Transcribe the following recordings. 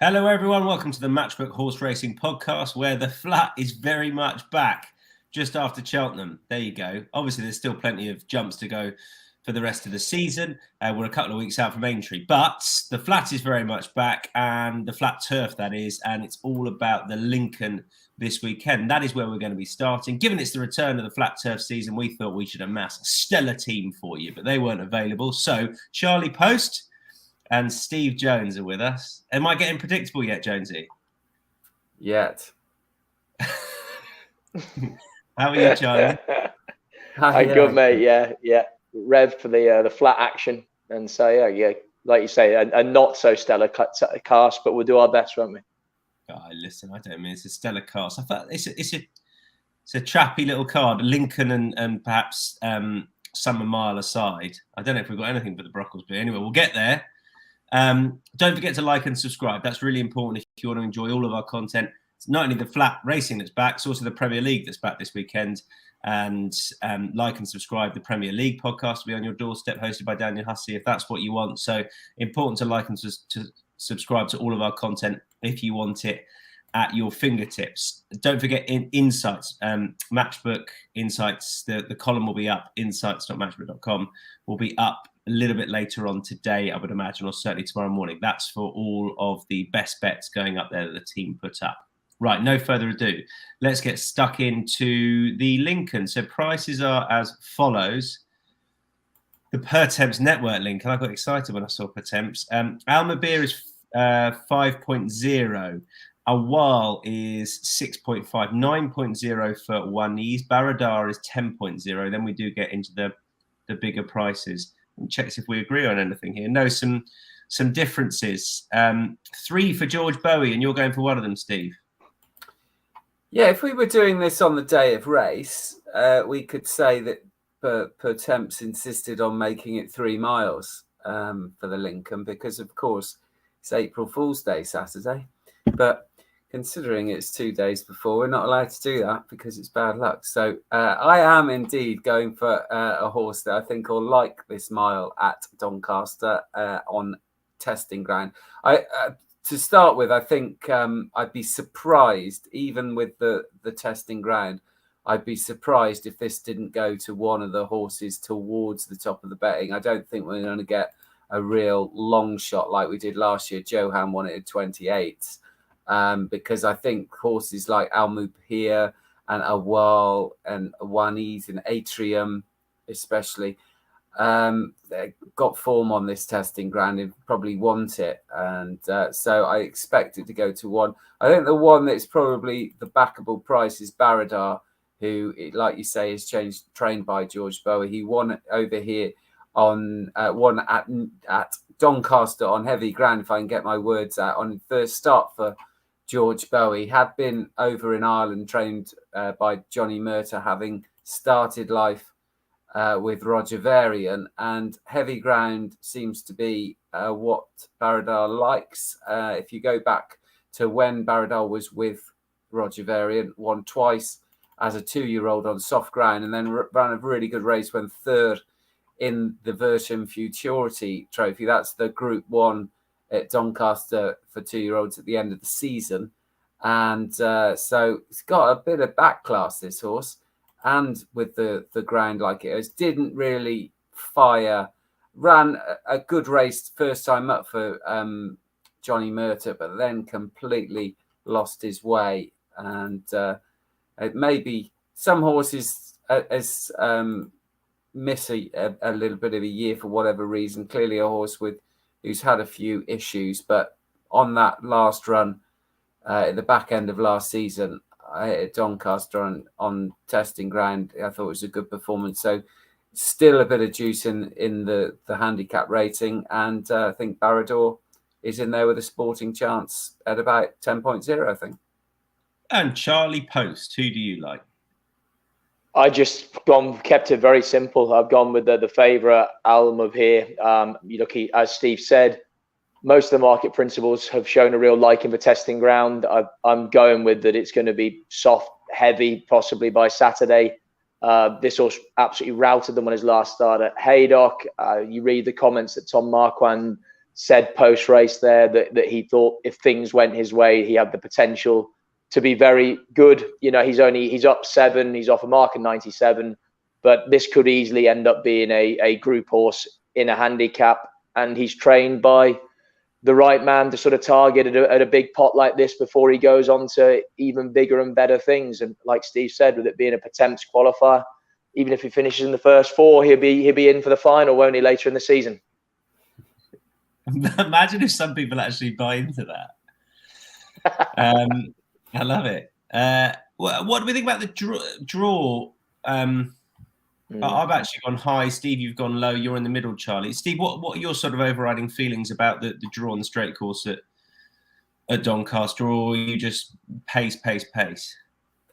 Hello, everyone. Welcome to the Matchbook Horse Racing Podcast, where the flat is very much back just after Cheltenham. There you go. Obviously, there's still plenty of jumps to go for the rest of the season. We're a couple of weeks out from Aintree, but the flat is very much back, and the flat turf, that is, and it's all about the Lincoln this weekend. That is where we're going to be starting. Given it's the return of the flat turf season, we thought we should amass a stellar team for you, but they weren't available. So, Charlie Poste and Steve Jones are with us. Am I getting predictable yet, Jonesy? Yet. How are you, Charlie? Hi, good, mate. Yeah. Rev for the flat action. And so, yeah, like you say, a not so stellar cast, but we'll do our best, won't we? Oh, listen, I don't mean it's a stellar cast. I thought it's a trappy little card. Lincoln and perhaps Summer Mile aside. I don't know if we've got anything but the Brocklesby. Anyway, we'll get there. Don't forget to like and subscribe. That's really important if you want to enjoy all of our content. It's not only the flat racing that's back, it's also the Premier League that's back this weekend. And like and subscribe. The Premier League podcast will be on your doorstep, hosted by Daniel Hussey, if that's what you want. So important to like and to subscribe to all of our content if you want it at your fingertips. Don't forget Insights, Matchbook Insights. The column will be up. Insights.matchbook.com will be up a little bit later on today, I would imagine, or certainly tomorrow morning. That's for all of the best bets going up there that the team put up. Right, no further ado. Let's get stuck into the Lincoln. So prices are as follows. The Pertemps Network Lincoln, I got excited when I saw Pertemps. Almabeer is 5.0. Awal is 6.5. 9.0 for Waniz. Baradar is 10.0. Then we do get into the bigger prices. And checks if we agree on anything here. No, some differences. 3 for George Bowie, and you're going for one of them, Steve. Yeah, if we were doing this on the day of race, we could say that Pertemps insisted on making it 3 miles for the Lincoln because, of course, it's April Fool's Day Saturday. But considering it's 2 days before, we're not allowed to do that because it's bad luck. So I am indeed going for a horse that I think will like this mile at Doncaster on testing ground. To start with, I think I'd be surprised, even with the testing ground, I'd be surprised if this didn't go to one of the horses towards the top of the betting. I don't think we're going to get a real long shot like we did last year. Johan won it at 28. Because I think horses like Almupir and Awal and Waniz and Atrium especially got form on this testing ground and probably want it. And so I expect it to go to 1. I think the one that's probably the backable price is Baradar, who, like you say, is trained by George Bowie. He won over here on one at Doncaster on heavy ground, if I can get my words out, on first start for George Bowie. Had been over in Ireland, trained by Johnny Murtagh, having started life with Roger Varian, and heavy ground seems to be what Baradar likes. If you go back to when Baradar was with Roger Varian, won twice as a 2-year-old on soft ground, and then ran a really good race, when 3rd in the Version Futurity Trophy. That's the Group 1 at Doncaster for 2-year-olds at the end of the season. And so it's got a bit of back class, this horse. And with the ground like it is, didn't really fire. Ran a good race first time up for Johnny Murtagh, but then completely lost his way. And it maybe some horses miss a little bit of a year for whatever reason. Clearly a horse who's had a few issues, but on that last run at the back end of last season at Doncaster on testing ground, I thought it was a good performance. So still a bit of juice in the handicap rating, and I think Barador is in there with a sporting chance at about 10.0, I think. And Charlie Poste, who do you like? I just kept it very simple. I've gone with the favourite, Almupir. As Steve said, most of the market principles have shown a real liking for testing ground. I'm going with that. It's going to be soft, heavy, possibly by Saturday. This horse absolutely routed them on his last start at Haydock. You read the comments that Tom Marquand said post race there that he thought if things went his way, he had the potential to be very good. You know, he's up 7, he's off a mark of 97, but this could easily end up being a group horse in a handicap, and he's trained by the right man to sort of target at a big pot like this before he goes on to even bigger and better things. And like Steve said, with it being a Potemps qualifier, even if he finishes in the first 4, he'll be in for the final, won't he, later in the season? Imagine if some people actually buy into that. I love it. What do we think about the draw? I've actually gone high. Steve, you've gone low. You're in the middle, Charlie. Steve, what are your sort of overriding feelings about the draw on the straight course at Doncaster, or are you just pace?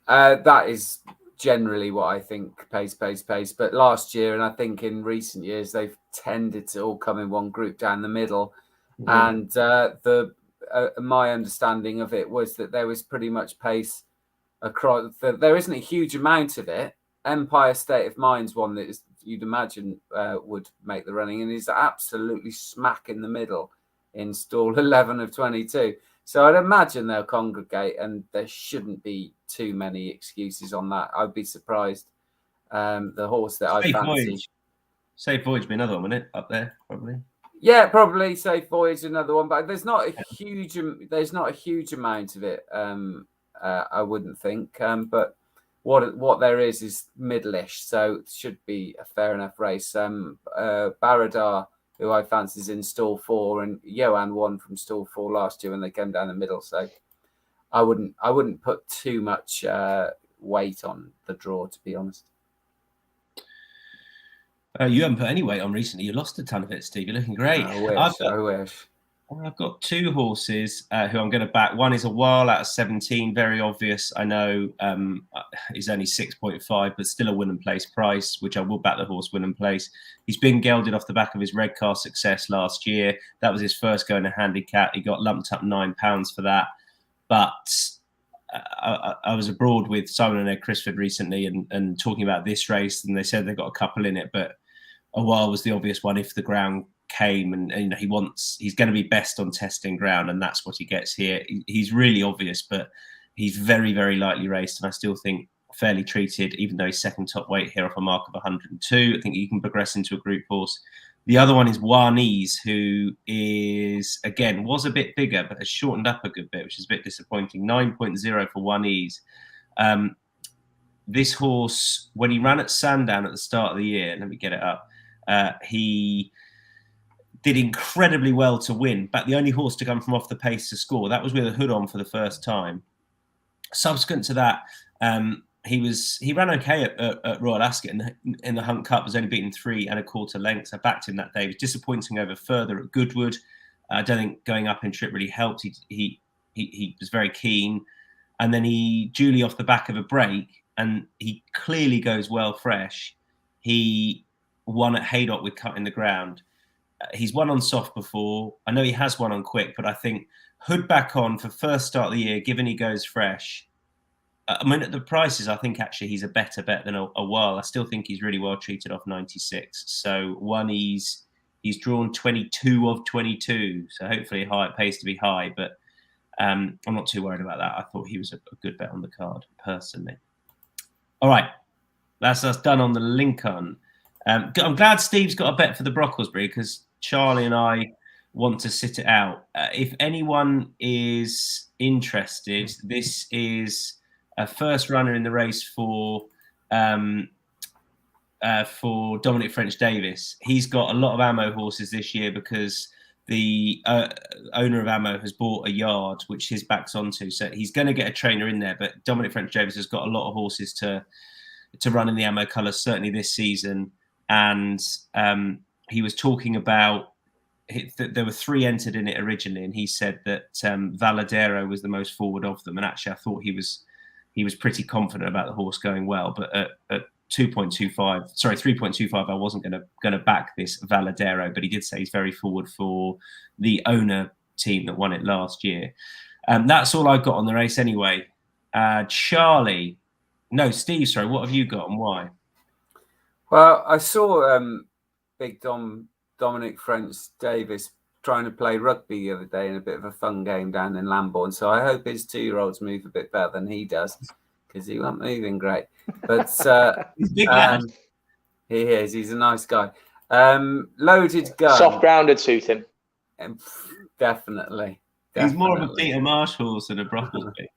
That is generally what I think, pace. But last year, and I think in recent years, they've tended to all come in one group down the middle. And my understanding of it was that there was pretty much pace across. There isn't a huge amount of it. Empire State of Mind's one that you'd imagine would make the running, and is absolutely smack in the middle in stall 11 of 22. So I'd imagine they'll congregate, and there shouldn't be too many excuses on that. I'd be surprised. The horse that I fancy. Safe Voyage be another one, wouldn't it? Up there, probably. Yeah, probably Safe Voyage another one, but there's not a huge amount of it. I wouldn't think, but. What there is middle-ish, so it should be a fair enough race. Baradar, who I fancy, is in stall 4, and Johan won from stall 4 last year when they came down the middle. So I wouldn't put too much weight on the draw, to be honest. You haven't put any weight on recently. You lost a ton of it, Steve. You're looking great. I wish. I've got 2 horses who I'm going to back. One is a while out of 17, very obvious. I know he's only 6.5, but still a win and place price, which I will back the horse win and place. He's been gelded off the back of his red car success last year. That was his first go in a handicap. He got lumped up £9 for that. But I was abroad with Simon and Ed Crisford recently and talking about this race, and they said they've got a couple in it, but a while was the obvious one if the ground came, and you know he's going to be best on testing ground, and that's what he gets here. He's really obvious, but he's very, very lightly raced, and I still think fairly treated, even though he's second top weight here off a mark of 102. I think he can progress into a group horse. The other one is Warnese, who was a bit bigger, but has shortened up a good bit, which is a bit disappointing. 9.0 for Warnese. This horse, when he ran at Sandown at the start of the year, let me get it up, he did incredibly well to win, but the only horse to come from off the pace to score. That was with a hood on for the first time. Subsequent to that, he ran okay at Royal Ascot in the Hunt Cup, was only beaten 3 1/4 lengths. I backed him that day. He was disappointing over further at Goodwood. I don't think going up in trip really helped. He was very keen, and then he duly off the back of a break, and he clearly goes well fresh. He won at Haydock with Cut in the Ground. He's won on soft before. I know he has won on quick, but I think hood back on for first start of the year, given he goes fresh. I mean, at the prices, I think actually he's a better bet than a while. I still think he's really well treated off 96. So he's drawn 22 of 22. So hopefully a high pace to be high, but I'm not too worried about that. I thought he was a good bet on the card, personally. All right, that's us done on the Lincoln. I'm glad Steve's got a bet for the Brocklesbury, because Charlie and I want to sit it out. If anyone is interested, this is a first runner in the race for Dominic French Davis. He's got a lot of ammo horses this year because the owner of Ammo has bought a yard which his back's onto, so he's going to get a trainer in there. But Dominic French Davis has got a lot of horses to run in the Ammo colours, certainly this season. And he was talking about there were 3 entered in it originally, and he said that Valadero was the most forward of them. And actually, I thought he was pretty confident about the horse going well. But at 3.25, I wasn't going to back this Valadero, but he did say he's very forward for the owner team that won it last year. That's all I've got on the race anyway. Steve, sorry, what have you got and why? Well, I saw Big Dominic French Davis trying to play rugby the other day in a bit of a fun game down in Lambourne. So I hope his 2-year-olds move a bit better than he does, because he wasn't moving great. But He's big lad. he is. He's a nice guy. Loaded gun. Soft grounded suit him. Definitely. He's more of a Peter Marsh horse than a Brocklesby.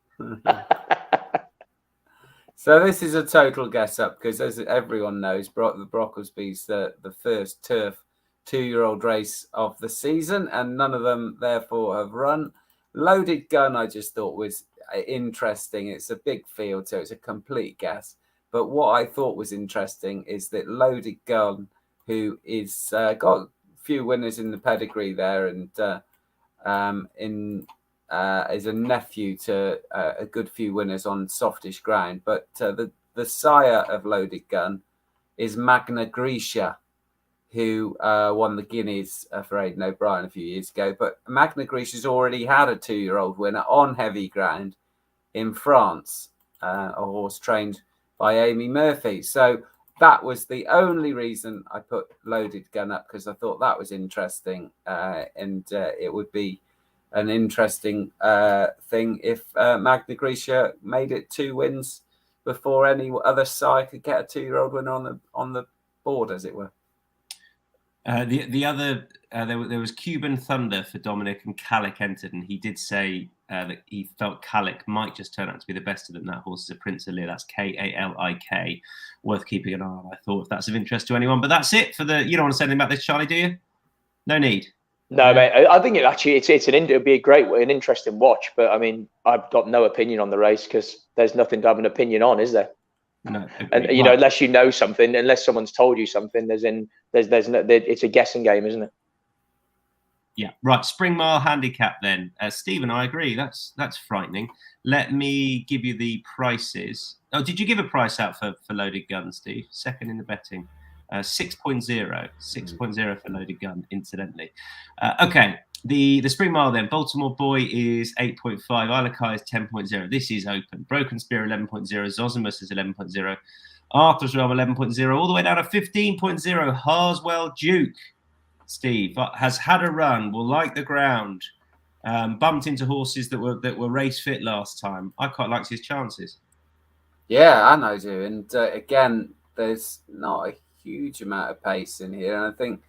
So this is a total guess up, because as everyone knows, the Brocklesby's the first turf 2-year-old race of the season, and none of them therefore have run. Loaded Gun, I just thought was interesting. It's a big field, so it's a complete guess. But what I thought was interesting is that Loaded Gun, who is got a few winners in the pedigree there, and is a nephew to a good few winners on softish ground. But the sire of Loaded Gun is Magna Grecia, who won the Guineas for Aidan O'Brien a few years ago. But Magna Grecia's already had a 2-year-old winner on heavy ground in France, a horse trained by Amy Murphy. So that was the only reason I put Loaded Gun up, because I thought that was interesting, and it would be an interesting thing if Magna Grecia made it 2 wins before any other side could get a 2-year-old winner on the board, as it were. The other there was Cuban Thunder for Dominic, and Calic entered, and he did say that he felt Calic might just turn out to be the best of them. That horse is a Prince of Lear. That's Kalik, worth keeping an eye on, I thought, if that's of interest to anyone. But that's it for the. You don't want to say anything about this, Charlie, do you? No need. No, mate. I think it'd be an interesting watch. But I mean, I've got no opinion on the race, because there's nothing to have an opinion on, is there? No, and you know, unless you know something, unless someone's told you something, there's no, it's a guessing game, isn't it? Yeah, right. Spring Mile handicap then. Stephen, I agree. That's frightening. Let me give you the prices. Oh, did you give a price out for Loaded Gun, Steve? Second in the betting. 6.0. 6.0 for Loaded Gun, incidentally. Okay. The Spring Mile then. Baltimore Boy is 8.5. Ilakai is 10.0. This is open. Broken Spear 11.0. Zosimus is 11.0. Arthur's Realm 11.0. All the way down to 15.0. Harswell Duke, Steve, has had a run. Will like the ground. Bumped into horses that were race fit last time. I quite liked his chances. Yeah, I know, do. And again, there's not a huge amount of pace in here, and I think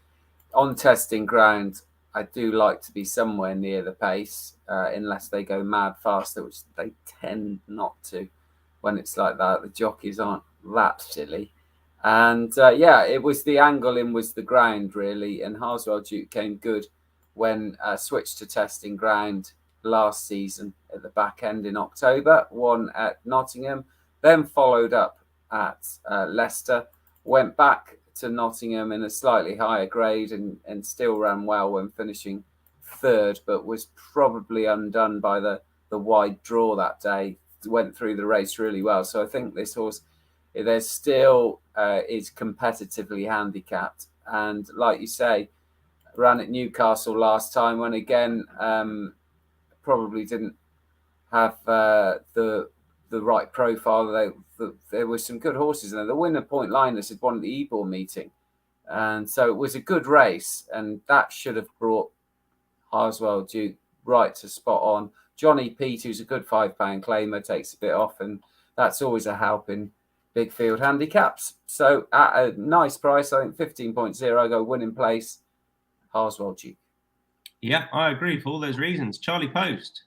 on testing ground, I do like to be somewhere near the pace, unless they go mad faster, which they tend not to when it's like that. The jockeys aren't that silly. And it was the angle in was the ground, really. And Harswell Duke came good when switched to testing ground last season at the back end in October, won at Nottingham, then followed up at Leicester, went back to Nottingham in a slightly higher grade and still ran well when finishing third, but was probably undone by the wide draw that day. Went through the race really well. So I think this horse, there's still is competitively handicapped. And like you say, ran at Newcastle last time when again probably didn't have the right profile. There were some good horses in there. The winner Point Linus had won the Ebor meeting, and so it was a good race, and that should have brought Harswell Duke right to spot on. Johnny Pete, who's a good £5 claimer, takes a bit off, and that's always a help in big field handicaps. So at a nice price, I think 15.0, I go winning place, Harswell Duke. Yeah, I agree for all those reasons. Charlie Poste.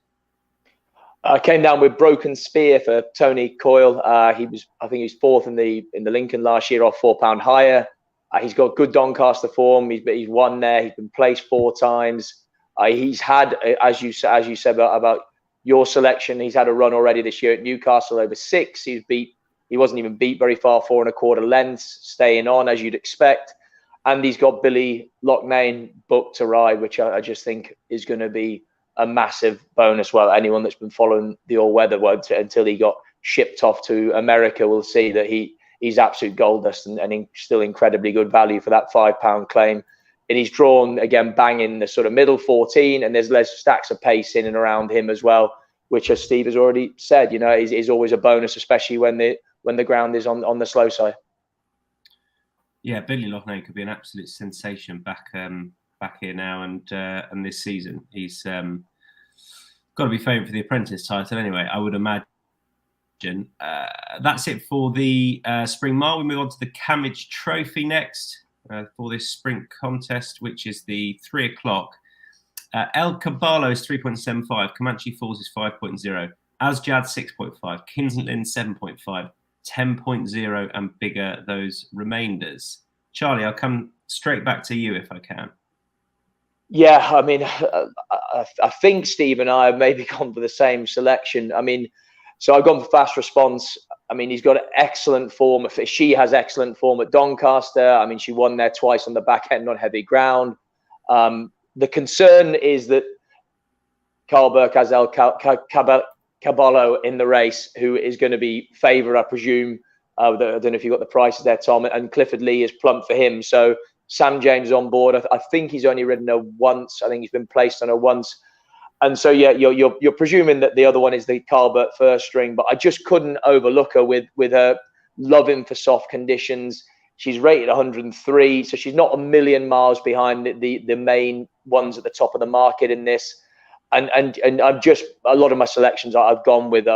I came down with Broken Spear for Tony Coyle. I think he was fourth in the Lincoln last year, off £4 higher. He's got good Doncaster form. He's won there. He's been placed 4 times. He's had, as you said about your selection, he's had a run already this year at Newcastle over 6. He wasn't even beat very far, 4 1/4 lengths, staying on as you'd expect. And he's got Billy Loughnane booked to ride, which I just think is going to be a massive bonus. Well, anyone that's been following the all-weather until he got shipped off to America will see that he's absolute gold dust and still incredibly good value for that £5 claim. And he's drawn, again, banging the sort of middle 14, and there's stacks of pace in and around him as well, which, as Steve has already said, is always a bonus, especially when the ground is on the slow side. Yeah, Billy Loughnane could be an absolute sensation back back here now, and this season he's got to be favoured for the Apprentice title anyway, I would imagine. That's it for the Spring Mile. We move on to the Camage Trophy next for this sprint contest, which is the 3 o'clock. El Caballo is 3.75, Comanche Falls is 5.0, Asjad 6.5, Kinsland 7.5, 10.0, and bigger those remainders. Charlie, I'll come straight back to you if I can. Yeah, I mean, I think Steve and I have maybe gone for the same selection. I mean, so I've gone for Fast Response. I mean, he's got excellent form. She has excellent form at Doncaster. I mean, she won there twice on the back end on heavy ground. The concern is that Carl Burke has El Caballo in the race, who is going to be favoured, I presume. I don't know if you've got the prices there, Tom. And Clifford Lee is plump for him. So Sam James is on board. I think he's only ridden her once. I think he's been placed on her once. And so, yeah, you're presuming that the other one is the Carl Burke first string. But I just couldn't overlook her with her loving for soft conditions. She's rated 103, so she's not a million miles behind the main ones at the top of the market in this. And I'm just, a lot of my selections I've gone with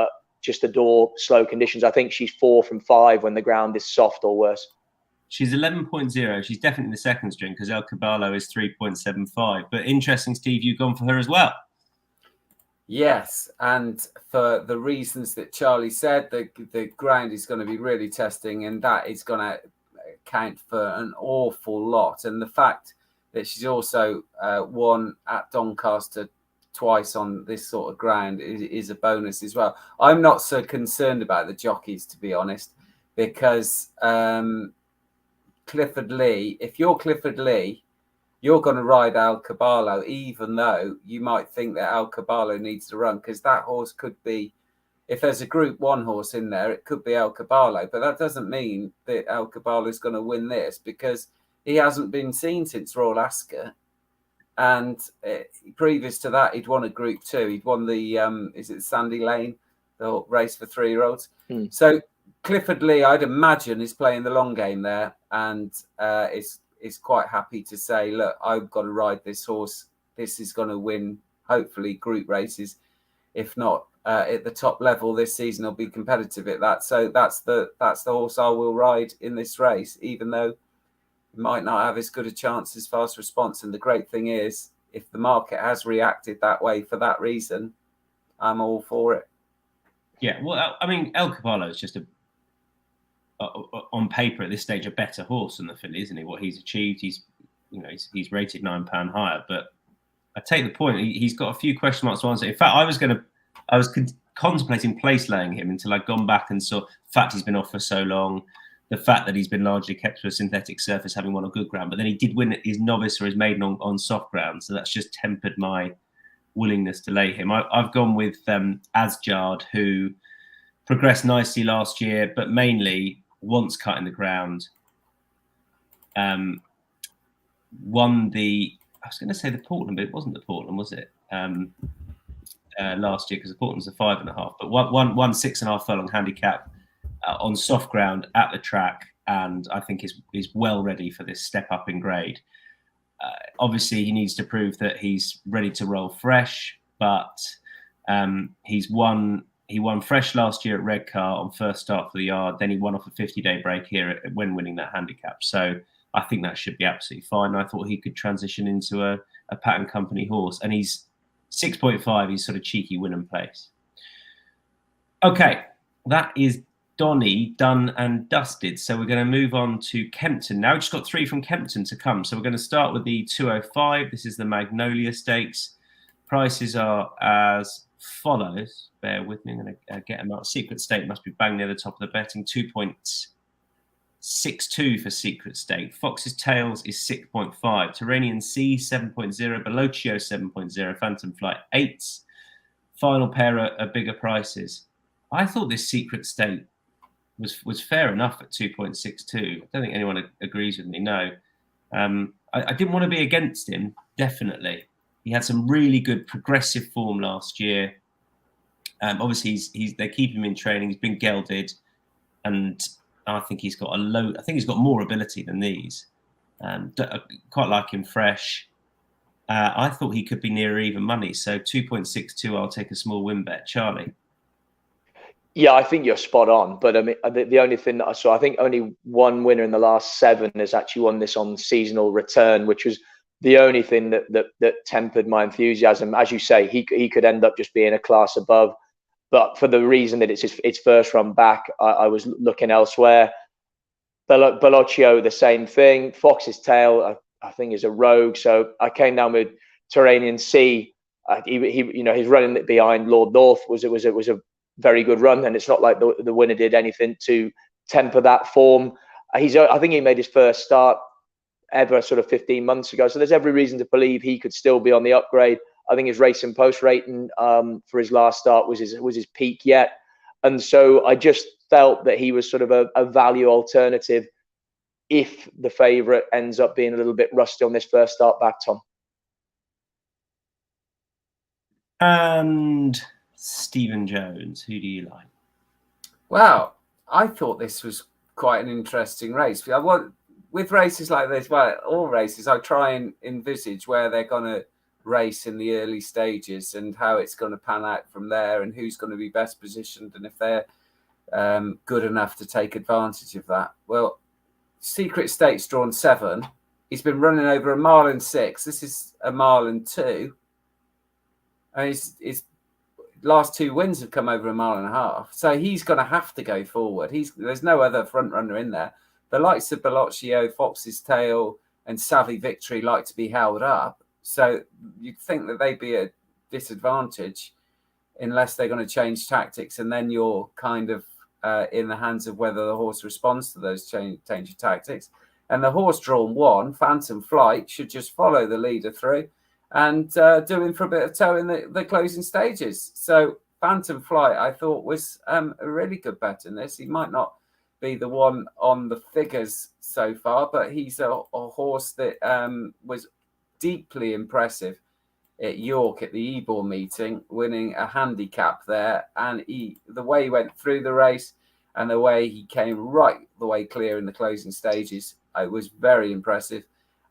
just adore slow conditions. I think she's 4 from 5 when the ground is soft or worse. She's 11.0. She's definitely the second string because El Caballo is 3.75. But interesting, Steve, you've gone for her as well. Yes, and for the reasons that Charlie said, the ground is going to be really testing, and that is going to count for an awful lot. And the fact that she's also won at Doncaster twice on this sort of ground is a bonus as well. I'm not so concerned about the jockeys, to be honest, because Clifford Lee, if you're Clifford Lee, you're going to ride El Caballo, even though you might think that El Caballo needs to run, because that horse could be, if there's a Group 1 horse in there, it could be El Caballo. But that doesn't mean that El Caballo is going to win this, because he hasn't been seen since Royal Ascot. And previous to that, he'd won a Group 2. He'd won the, is it Sandy Lane, the race for 3-year-olds? So Clifford Lee, I'd imagine, is playing the long game there, and is quite happy to say, look, I've got to ride this horse. This is going to win, hopefully, group races. If not at the top level this season, I'll be competitive at that. So that's the horse I will ride in this race, even though it might not have as good a chance as Fast Response. And the great thing is, if the market has reacted that way for that reason, I'm all for it. Yeah, well, I mean, El Caballo is just on paper at this stage a better horse than the filly, isn't he? What he's achieved, he's rated £9 higher. But I take the point. He's got a few question marks to answer. In fact, I was contemplating place laying him until I'd gone back and saw the fact he's been off for so long, the fact that he's been largely kept to a synthetic surface, having won on good ground. But then he did win his novice or his maiden on soft ground, so that's just tempered my willingness to lay him. I've gone with Asjad, who progressed nicely last year, but mainly once cutting the ground, won the, I was going to say the Portland, but it wasn't the Portland, was it? Last year, because the Portland's a 5.5, but won 6.5 furlong handicap on soft ground at the track, and I think is well ready for this step up in grade. Obviously, he needs to prove that he's ready to roll fresh, but he won fresh last year at Redcar on first start for the yard. Then he won off a 50-day break here when winning that handicap. So I think that should be absolutely fine. I thought he could transition into a pattern company horse. And he's 6.5. He's sort of cheeky win and place. Okay, that is Donny done and dusted. So we're going to move on to Kempton. Now we've just got 3 from Kempton to come. So we're going to start with the 205. This is the Magnolia Stakes. Prices are as follows. Bear with me. I'm going to get them out. Secret State must be bang near the top of the betting. 2.62 for Secret State. Fox's Tails is 6.5. Turanian Sea 7.0. Bellocchio 7.0. Phantom Flight 8. Final pair are bigger prices. I thought this Secret State was fair enough at 2.62. I don't think anyone agrees with me. No, I didn't want to be against him. Definitely. He had some really good progressive form last year. Obviously, they keep him in training. He's been gelded, and I think he's got he's got more ability than these. I quite like him fresh. I thought he could be near even money. So 2.62, I'll take a small win bet. Charlie? Yeah, I think you're spot on. But I mean, the only thing that I saw, I think only one winner in the last 7 has actually won this on seasonal return, which was the only thing that tempered my enthusiasm. As you say, he could end up just being a class above. But for the reason that it's first run back, I was looking elsewhere. Bellocchio, the same thing. Fox's Tail, I think, is a rogue. So I came down with Turanian Sea. He's running it behind Lord North was a very good run, and it's not like the winner did anything to temper that form. I think he made his first start ever sort of 15 months ago, so there's every reason to believe he could still be on the upgrade. I think his Racing Post rating for his last start was his peak yet, and so I just felt that he was sort of a value alternative if the favourite ends up being a little bit rusty on this first start back, Tom. And Stephen Jones, who do you like? Well, I thought this was quite an interesting race. With races like this, well, all races, I try and envisage where they're going to race in the early stages and how it's going to pan out from there and who's going to be best positioned and if they're good enough to take advantage of that. Well, Secret State's drawn 7. He's been running over 1 mile and 6. This is 1 mile and 2. And his last 2 wins have come over 1.5 miles. So he's going to have to go forward. There's no other front runner in there. The likes of Bellocchio, Fox's Tail, and Savvy Victory like to be held up. So you'd think that they'd be at disadvantage unless they're going to change tactics. And then you're kind of in the hands of whether the horse responds to those change of tactics. And the horse drawn 1, Phantom Flight, should just follow the leader through and do him for a bit of toe in the closing stages. So Phantom Flight, I thought, was a really good bet in this. He might not be the one on the figures so far, but he's a horse that was deeply impressive at York at the Ebor meeting, winning a handicap there. And the way he went through the race and the way he came right the way clear in the closing stages, it was very impressive.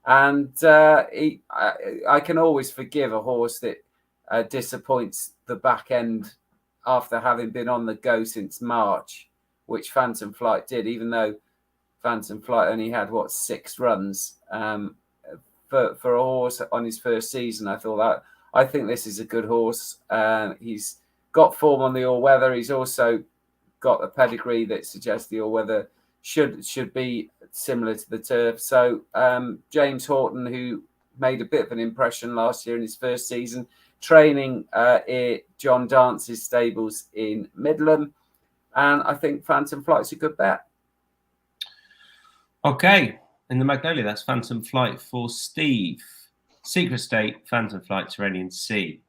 And I can always forgive a horse that disappoints the back end after having been on the go since March, which Phantom Flight did, even though Phantom Flight only had, 6 runs. For a horse on his first season, I think this is a good horse. He's got form on the all-weather. He's also got a pedigree that suggests the all-weather should be similar to the turf. So James Horton, who made a bit of an impression last year in his first season, training at John Dance's stables in Midland. And I think Phantom Flight's a good bet. Okay. In the Magnolia, that's Phantom Flight for Steve. Secret State, Phantom Flight, Turanian Sea.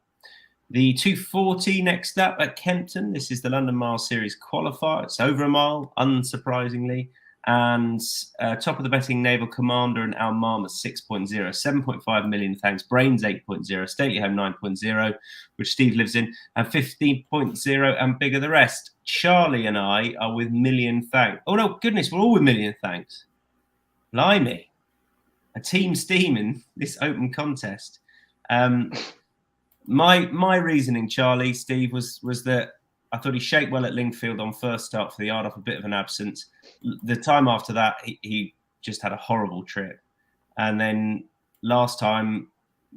The 240 next up at Kempton. This is the London Mile Series qualifier. It's over 1 mile, unsurprisingly. And top of the betting, Naval Commander and Al Marmot 6.0, 7.5 million thanks. Brains 8.0, Stately Home 9.0, which Steve lives in, and 15.0 and bigger the rest. Charlie and I are with million thanks. Oh no, goodness, we're all with million thanks. Blimey. A team steam in this open contest. My reasoning, Charlie, Steve, was that I thought he shaped well at Lingfield on first start for the yard off a bit of an absence. The time after that, he just had a horrible trip. And then last time,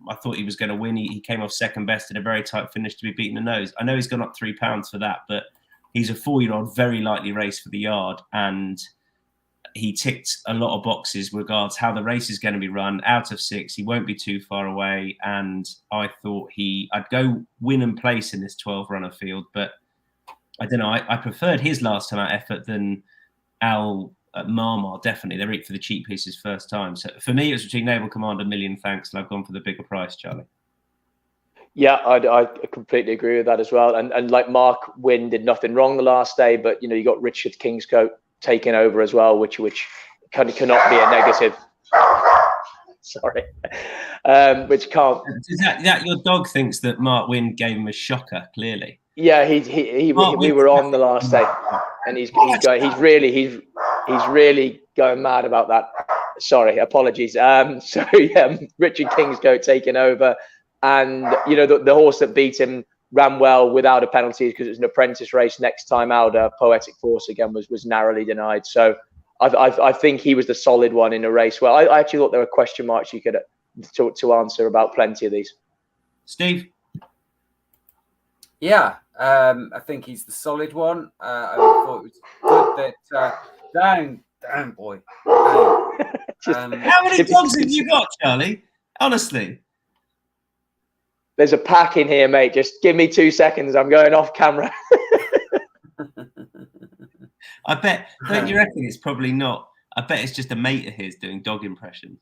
I thought he was going to win. He came off second best in a very tight finish to be beaten the nose. I know he's gone up £3 for that, but he's a 4-year-old, very likely race for the yard. And he ticked a lot of boxes regards how the race is going to be run. Out of 6, he won't be too far away. And I thought I'd go win and place in this 12-runner field. But I don't know. I preferred his last time out effort than Al Marmar, definitely. They're eat for the cheap pieces first time. So for me, it was between Naval Commander, million thanks, and I've gone for the bigger price, Charlie. Yeah, I completely agree with that as well. And like Mark Wynn did nothing wrong the last day, but you got Richard Kingscote taking over as well, which cannot be a negative. Sorry, which can't. Is that your dog thinks that Mark Wynn gave him a shocker? Clearly. Yeah, we were on the last day, and he's really going mad about that. Sorry, apologies. So yeah, Richard Kingscote taking over, and the horse that beat him ran well without a penalty because it was an apprentice race. Next time out, Poetic Force again was narrowly denied. So I think he was the solid one in a race. Well, I actually thought there were question marks you could to answer about plenty of these. Steve? Yeah, I think he's the solid one. I thought it was good that down, boy. Down. How many dogs have you got, Charlie? Honestly. There's a pack in here, mate. Just give me 2 seconds. I'm going off camera. I bet. Don't you reckon it's probably not? I bet it's just a mate of his doing dog impressions.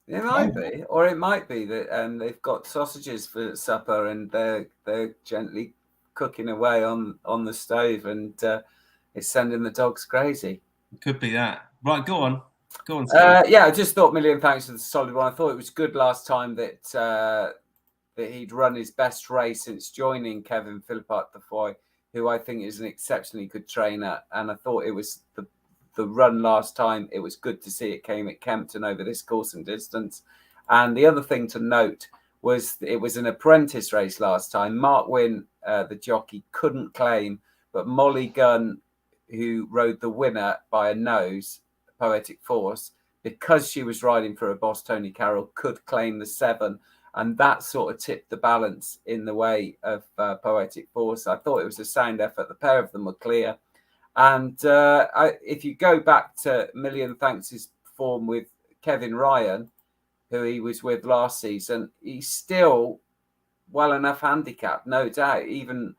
It might be, or it might be that they've got sausages for supper and they're gently cooking away on the stove, and it's sending the dogs crazy. It could be that. Right, go on. Steve. Yeah, I just thought Million Thanks for the solid one. I thought it was good last time that he'd run his best race since joining Kevin Philippart de Foy, who I think is an exceptionally good trainer. And I thought it was the run last time. It was good to see it came at Kempton over this course and distance. And the other thing to note was it was an apprentice race last time. Mark Wynn, the jockey, couldn't claim, but Molly Gunn, who rode the winner by a nose, Poetic Force, because she was riding for a boss, Tony Carroll, could claim the 7. And that sort of tipped the balance in the way of Poetic Force. I thought it was a sound effort. The pair of them were clear. And if you go back to Million Thanks' form with Kevin Ryan, who he was with last season, he's still well enough handicapped, no doubt, even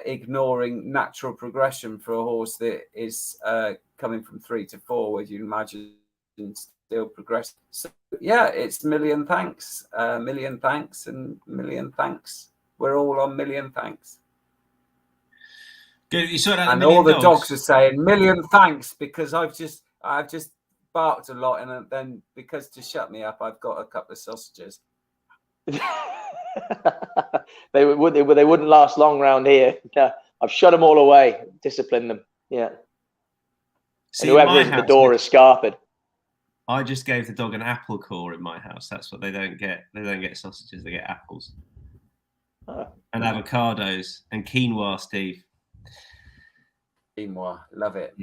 ignoring natural progression for a horse that is coming from 3 to 4, would you imagine still progress. So yeah, it's Million Thanks, and Million Thanks. We're all on Million Thanks. Good. You saw that. And all the dogs are saying Million Thanks because I've just barked a lot, and then because to shut me up, I've got a couple of sausages. They wouldn't last long round here. Yeah, I've shut them all away, disciplined them. Yeah. See, and whoever is at the door is scarpered. I just gave the dog an apple core in my house. That's what they don't get. They don't get sausages. They get apples and avocados and quinoa. Steve. Quinoa, love it.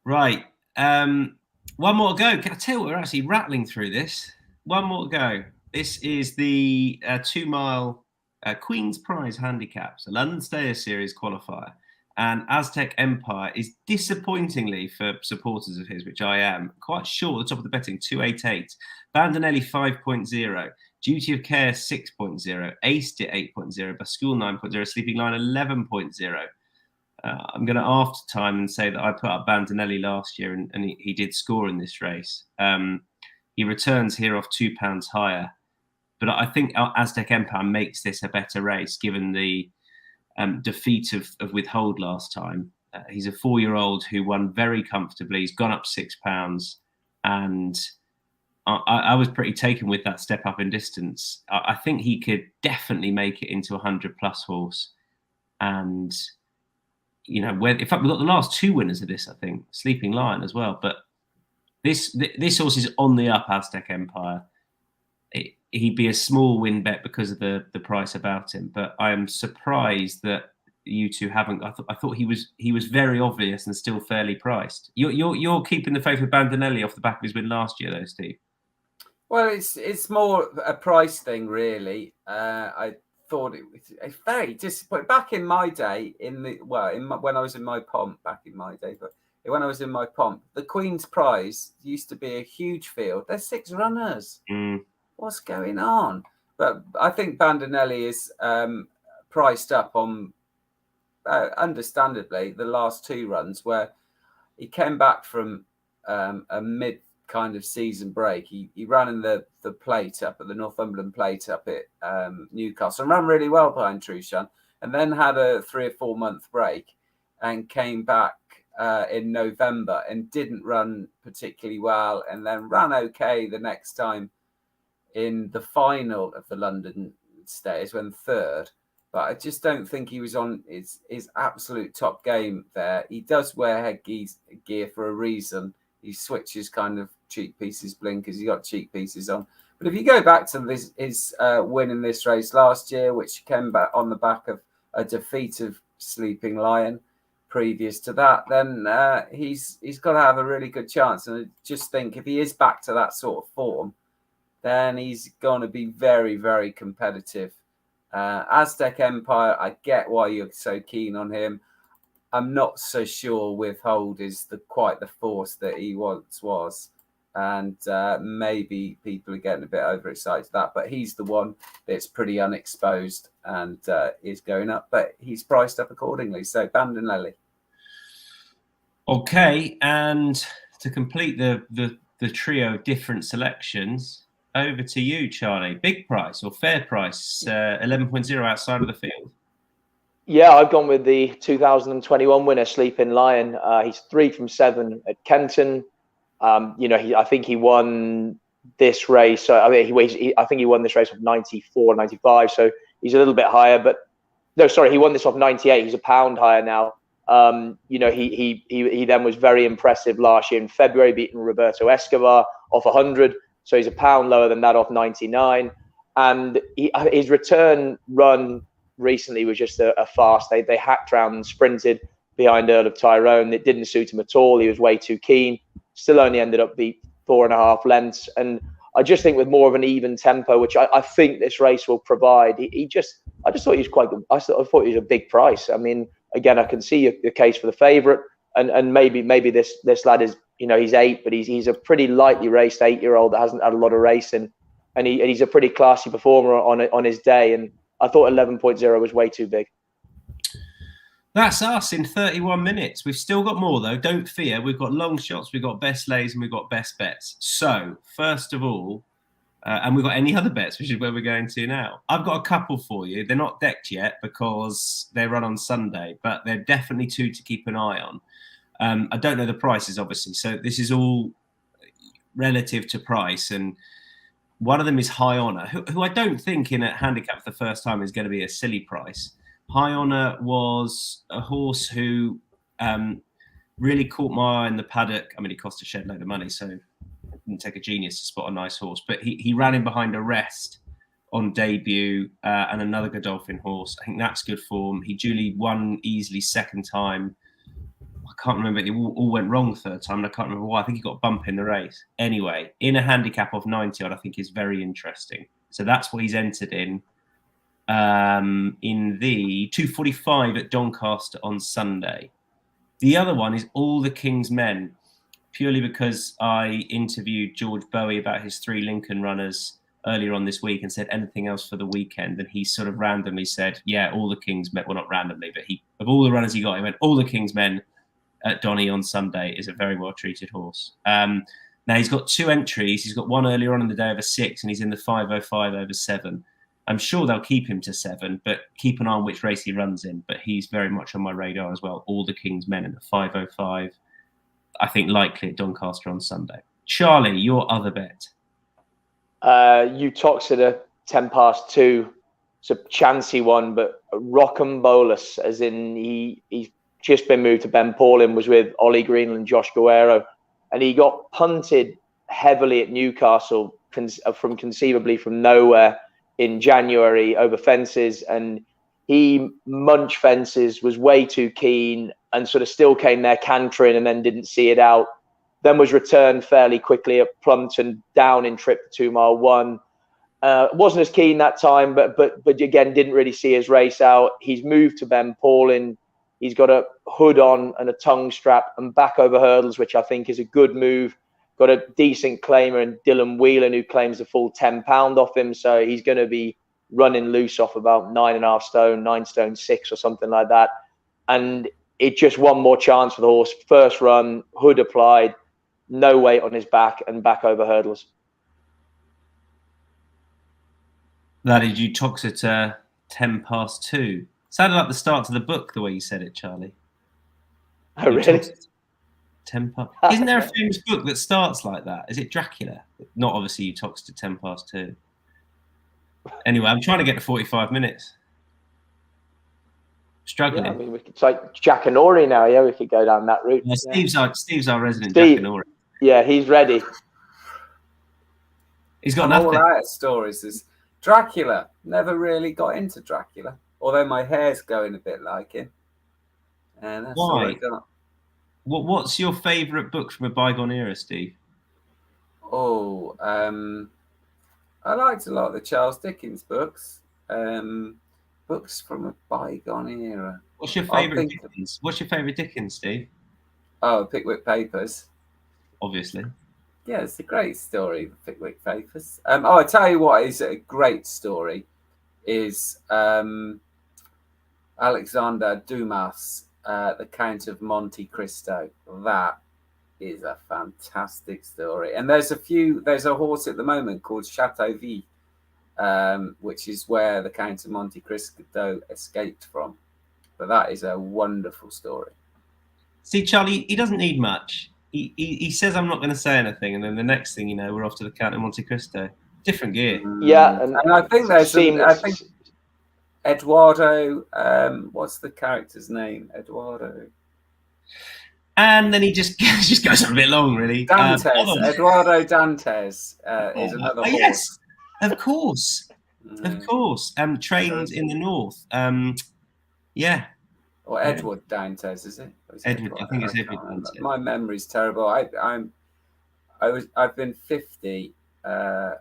Right. One more to go. Can I tell you, we're actually rattling through this. One more to go. This is the 2 mile Queen's Prize Handicaps, a London Stayer Series qualifier. And Aztec Empire is disappointingly, for supporters of his, which I am, quite short at the top of the betting, 288. Bandinelli 5.0, Duty of Care 6.0, Aced at 8.0, Bascule 9.0, Sleeping Line 11.0. I'm going to after time and say that I put up Bandinelli last year and he did score in this race. He returns here off £2 higher. But I think Aztec Empire makes this a better race given the defeat of Withhold last time. He's a 4-year-old who won very comfortably. He's gone up £6, and I was pretty taken with that step up in distance. I think he could definitely make it into a 100+ horse. And in fact, we've got the last 2 winners of this. I think Sleeping Lion as well. But this horse is on the up. Aztec Empire. He'd be a small win bet because of the price about him, but I am surprised that you two haven't. I thought he was very obvious and still fairly priced. You're keeping the faith with Bandinelli off the back of his win last year, though, Steve. Well, it's more a price thing, really. I thought it was very disappointing. Back in my day, when I was in my pomp, when I was in my pomp, the Queen's Prize used to be a huge field. There's 6 runners. What's going on? But I think Bandinelli is priced up on, understandably, the last 2 runs where he came back from a mid kind of season break. He ran in the plate up at the Northumberland plate up at Newcastle and ran really well behind Truchan, and then had a 3 or 4 month break and came back in November and didn't run particularly well, and then ran okay the next time in the final of the London Stayers, when 3rd. But I just don't think he was on his absolute top game there. He does wear headgear for a reason. he switches kind of cheek pieces blinkers. He got cheek pieces on. But if you go back to his win in this race last year, which came back on the back of a defeat of Sleeping Lion previous to that, then he's got to have a really good chance. And I just think if he is back to that sort of form, then he's going to be very, very competitive. Aztec Empire, I get why you're so keen on him. I'm not so sure Withhold is quite the force that he once was. And maybe people are getting a bit overexcited that, but he's the one that's pretty unexposed and is going up, but he's priced up accordingly. So Bandon Lely. Okay, and to complete the trio of different selections, over to you, Charlie. Big price or fair price, 11.0 outside of the field. Yeah, I've gone with the 2021 winner, Sleeping Lion. He's 3 from 7 at Kempton. I think he won this race. I think he won this race off 94, 95. So he's a little bit higher. But no, sorry, he won this off 98. He's a pound higher now. He then was very impressive last year in February, beating Roberto Escobar off 100. So he's a pound lower than that off 99. And his return run recently was just a farce. They hacked around and sprinted behind Earl of Tyrone. It didn't suit him at all. He was way too keen. Still only ended up beat 4.5 lengths. And I just think with more of an even tempo, which I think this race will provide, I just thought he was quite good. I thought he was a big price. I mean, again, I can see the case for the favourite, and maybe this lad is, he's 8, but he's a pretty lightly raced 8-year-old that hasn't had a lot of racing, and he's a pretty classy performer on his day. And I thought 11.0 was way too big. That's us in 31 minutes. We've still got more, though. Don't fear. We've got long shots, we've got best lays, and we've got best bets. So, first of all, and we've got any other bets, which is where we're going to now. I've got a couple for you. They're not decked yet because they run on Sunday, but they're definitely 2 to keep an eye on. I don't know the prices, obviously. So this is all relative to price. And one of them is High Honor, who I don't think in a handicap for the first time is going to be a silly price. High Honor was a horse who really caught my eye in the paddock. I mean, he cost a shed load of money, so it didn't take a genius to spot a nice horse. But he ran in behind a Rest on debut and another Godolphin horse. I think that's good form. He duly won easily second time. I can't remember. It all went wrong third time, and I can't remember why. I think he got a bump in the race. Anyway, in a handicap of 90 odd, I think is very interesting. So that's what he's entered in the 245 at Doncaster on Sunday. The other one is All the King's Men, purely because I interviewed George Bowie about his 3 Lincoln runners earlier on this week and said anything else for the weekend, and he sort of randomly said, yeah, All the King's Men. Well, not randomly, but of all the runners he got, he went, All the King's Men at Donny on Sunday is a very well-treated horse. Now, he's got 2 entries. He's got one earlier on in the day over 6, and he's in the 505 over 7. I'm sure they'll keep him to 7, but keep an eye on which race he runs in. But he's very much on my radar as well. All the King's Men in the 505. I think likely at Doncaster on Sunday. Charlie, your other bet. You talked to the 10 past 2. It's a chancy one, but Rockambolus, as in he's just been moved to Ben Paulin, was with Ollie Greenland and Josh Guerrero, and he got punted heavily at Newcastle from conceivably from nowhere in January over fences, and he munched fences, was way too keen, and sort of still came there cantering and then didn't see it out. Then was returned fairly quickly at Plumpton, down in trip 2 mile 1. Wasn't as keen that time, but again didn't really see his race out. He's moved to Ben Paulin. He's got a hood on and a tongue strap and back over hurdles, which I think is a good move. Got a decent claimer in Dylan Whelan, who claims a full £10 off him. So he's going to be running loose off about 9.5 stone, 9 stone 6 or something like that. And it just one more chance for the horse. First run, hood applied, no weight on his back and back over hurdles. That is, you tox it 10 past 2. Sounded like the start to the book, the way you said it, Charlie. Oh, really? 10 past. Isn't there a famous book that starts like that? Is it Dracula? Not obviously you toxed at 10 past 2. Anyway, I'm trying to get to 45 minutes. Struggling. Yeah, it's like Jack and Ori now. Yeah, we could go down that route. Yeah, Steve's our resident Jack and Ori. Yeah, he's ready. He's got I'm nothing. all out of stories. There's Dracula. Never really got into Dracula, although my hair's going a bit like him. And that's all I Why? got. What's your favourite book from a bygone era, Steve? Oh, I liked a lot of the Charles Dickens books. Books from a bygone era. What's your I'll favourite think- Dickens? What's your favourite Dickens, Steve? Oh, Pickwick Papers. Obviously. Yeah, it's a great story, the Pickwick Papers. I tell you what is a great story is Alexander Dumas, The Count of Monte Cristo. That is a fantastic story. And there's a horse at the moment called Chateau V, which is where the Count of Monte Cristo escaped from. But that is a wonderful story. See, Charlie, he doesn't need much. He says, I'm not going to say anything. And then the next thing you know, we're off to the Count of Monte Cristo. Different gear. Yeah. And I think I think Eduardo, what's the character's name? Eduardo. And then he just goes on a bit long, really. Dantes. Eduardo Dantes is another horse. Yes, of course. Of course. Trains in the north. Yeah. Or Edward Dantes, is it? Edward, I think it's Edward Dantes. My memory's terrible. I've been 50. I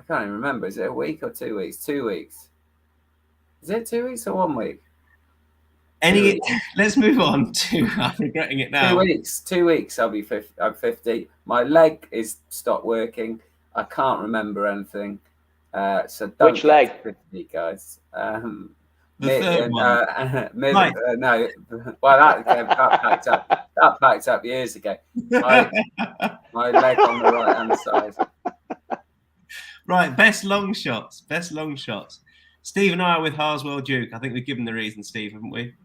can't even remember. Is it a week or 2 weeks? 2 weeks. Is it 2 weeks or 1 week? Let's move on to. I'm regretting it now. 2 weeks. 2 weeks. I'll be 50. I'm 50. My leg is stopped working. I can't remember anything. So don't Which leg? 50, guys. The third one. Right. No. Well, that packed up. That packed up years ago. My leg on the right hand side. Right. Best long shots. Best long shots. Steve and I are with Harswell Duke. I think we've given the reason, Steve, haven't we?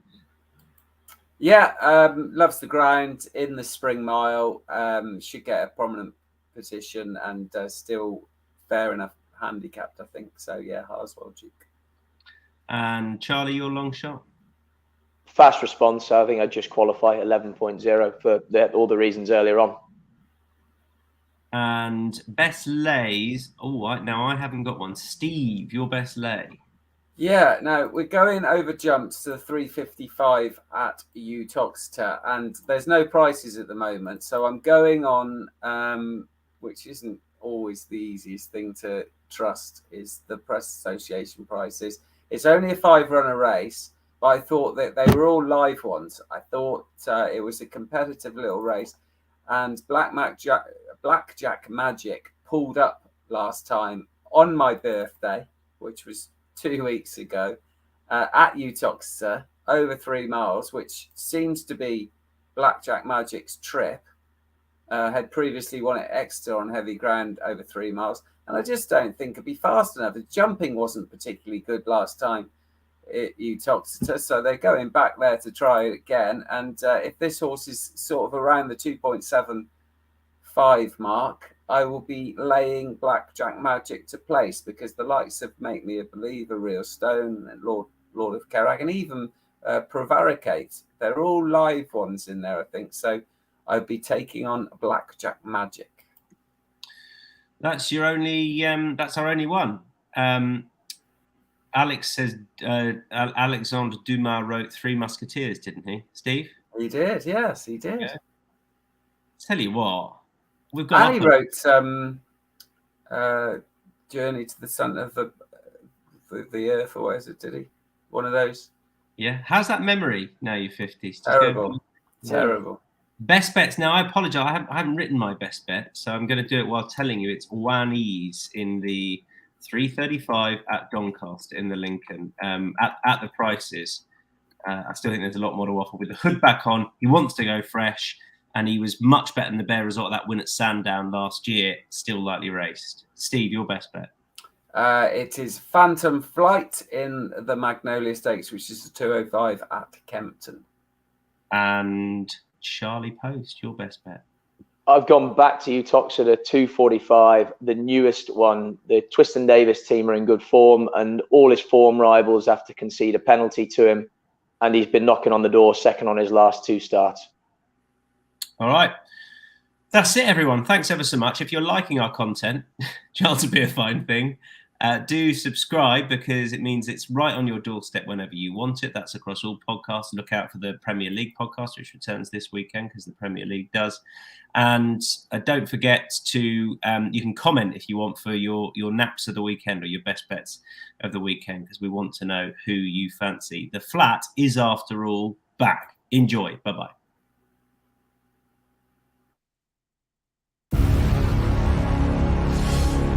Yeah, loves the ground in the Spring Mile. Should get a prominent position and still fair enough handicapped, I think. So yeah, Harswell Duke. And Charlie, your long shot? Fast response. I think I'd just qualify 11.0 for all the reasons earlier on. And best lays. Oh, now I haven't got one. Steve, your best lay. Yeah, no, we're going over jumps to the 355 at Doncaster, and there's no prices at the moment. So I'm going on, which isn't always the easiest thing to trust, is the Press Association prices. It's only a 5-runner race, but I thought that they were all live ones. I thought it was a competitive little race, and Blackjack Magic pulled up last time on my birthday, which was 2 weeks ago, at Doncaster, over 3 miles, which seems to be Blackjack Magic's trip. Had previously won at Exeter on heavy ground over 3 miles, and I just don't think it'd be fast enough. The jumping wasn't particularly good last time at Doncaster, so they're going back there to try it again. And if this horse is sort of around the 2.75 mark, I will be laying Blackjack Magic to place, because the likes of Make Me a Believer, Real Stone, and Lord of Kerrag, and even Prevaricate, they're all live ones in there, I think. So I'd be taking on Blackjack Magic. That's your only. That's our only one. Alex says Alexandre Dumas wrote Three Musketeers, didn't he, Steve? He did. Yes, he did. Yeah. Tell you what, we've got. And he wrote Journey to the Centre of the Earth, or what is it? Did he? One of those. Yeah. How's that memory now you're 50? Terrible. Terrible. Best bets. Now, I apologise. I haven't written my best bet, so I'm going to do it while telling you it's one ease in the 335 at Doncaster in the Lincoln at the prices. I still think there's a lot more to offer with the hood back on. He wants to go fresh, and he was much better than the Bear Resort at that win at Sandown last year. Still lightly raced. Steve, your best bet? It is Phantom Flight in the Magnolia Stakes, which is a 205 at Kempton. And Charlie Poste, your best bet? I've gone back to Doncaster, the 245, the newest one. The Twiston Davis team are in good form, and all his form rivals have to concede a penalty to him. And he's been knocking on the door, second on his last 2 starts. All right. That's it, everyone. Thanks ever so much. If you're liking our content, chance will be a fine thing. Do subscribe, because it means it's right on your doorstep whenever you want it. That's across all podcasts. Look out for the Premier League podcast, which returns this weekend, because the Premier League does. And don't forget to, you can comment if you want for your naps of the weekend or your best bets of the weekend, because we want to know who you fancy. The Flat is, after all, back. Enjoy. Bye-bye.